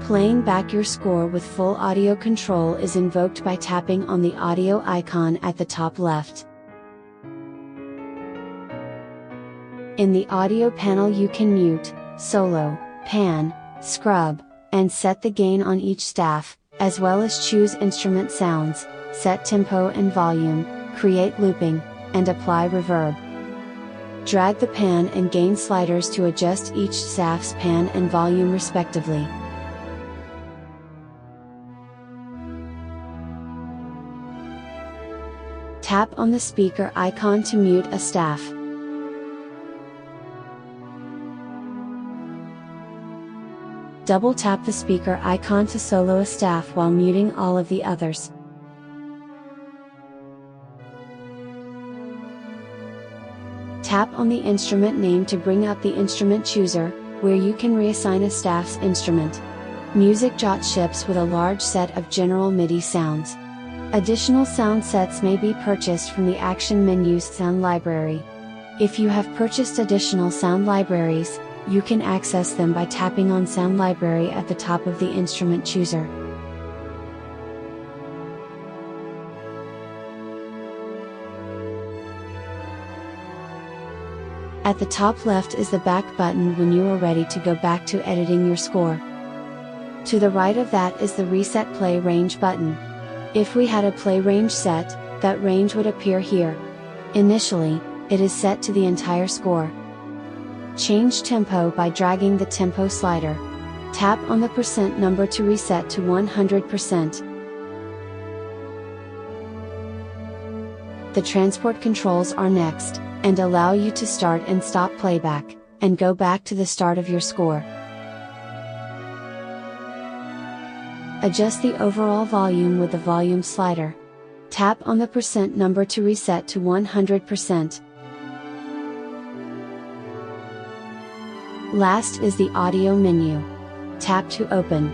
Playing back your score with full audio control is invoked by tapping on the audio icon at the top left. In the audio panel you can mute, solo, pan, scrub, and set the gain on each staff, as well as choose instrument sounds, set tempo and volume, create looping, and apply reverb. Drag the pan and gain sliders to adjust each staff's pan and volume respectively. Tap on the speaker icon to mute a staff. Double tap the speaker icon to solo a staff while muting all of the others. Tap on the instrument name to bring up the instrument chooser, where you can reassign a staff's instrument. MusicJOT ships with a large set of general MIDI sounds. Additional sound sets may be purchased from the Action Menu's sound library. If you have purchased additional sound libraries, you can access them by tapping on Sound Library at the top of the instrument chooser. At the top left is the back button when you are ready to go back to editing your score. To the right of that is the Reset Play Range button. If we had a play range set, that range would appear here. Initially, it is set to the entire score. Change tempo by dragging the tempo slider. Tap on the percent number to reset to 100%. The transport controls are next, and allow you to start and stop playback, and go back to the start of your score. Adjust the overall volume with the volume slider. Tap on the percent number to reset to 100%. Last is the audio menu. Tap to open.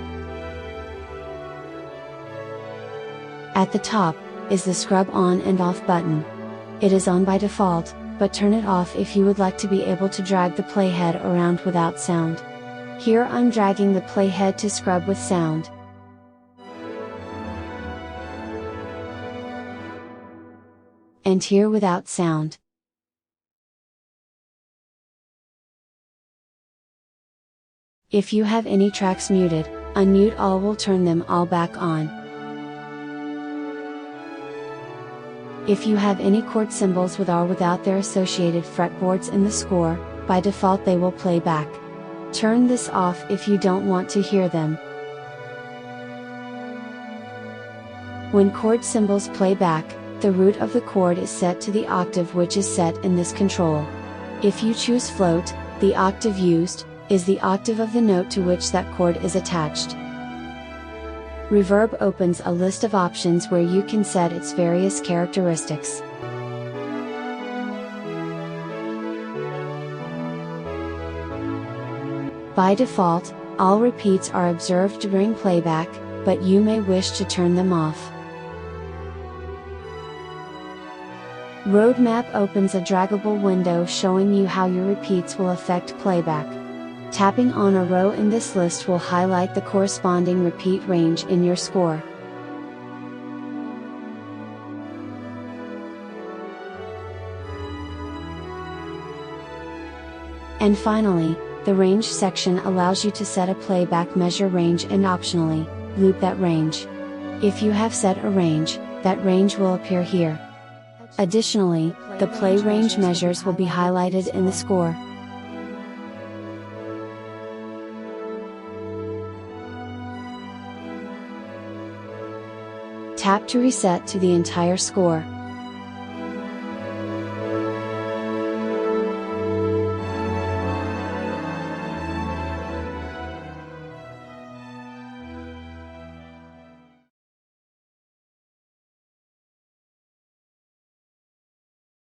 At the top is the scrub on and off button. It is on by default, but turn it off if you would like to be able to drag the playhead around without sound. Here I'm dragging the playhead to scrub with sound. And here without sound. If you have any tracks muted, unmute all will turn them all back on. If you have any chord symbols with or without their associated fretboards in the score, by default they will play back. Turn this off if you don't want to hear them. When chord symbols play back, the root of the chord is set to the octave which is set in this control. If you choose float, the octave used is the octave of the note to which that chord is attached. Reverb opens a list of options where you can set its various characteristics. By default, all repeats are observed during playback, but you may wish to turn them off. Roadmap opens a draggable window showing you how your repeats will affect playback. Tapping on a row in this list will highlight the corresponding repeat range in your score. And finally, the range section allows you to set a playback measure range and optionally, loop that range. If you have set a range, that range will appear here. Additionally, the play range measures will be highlighted in the score. Tap to reset to the entire score.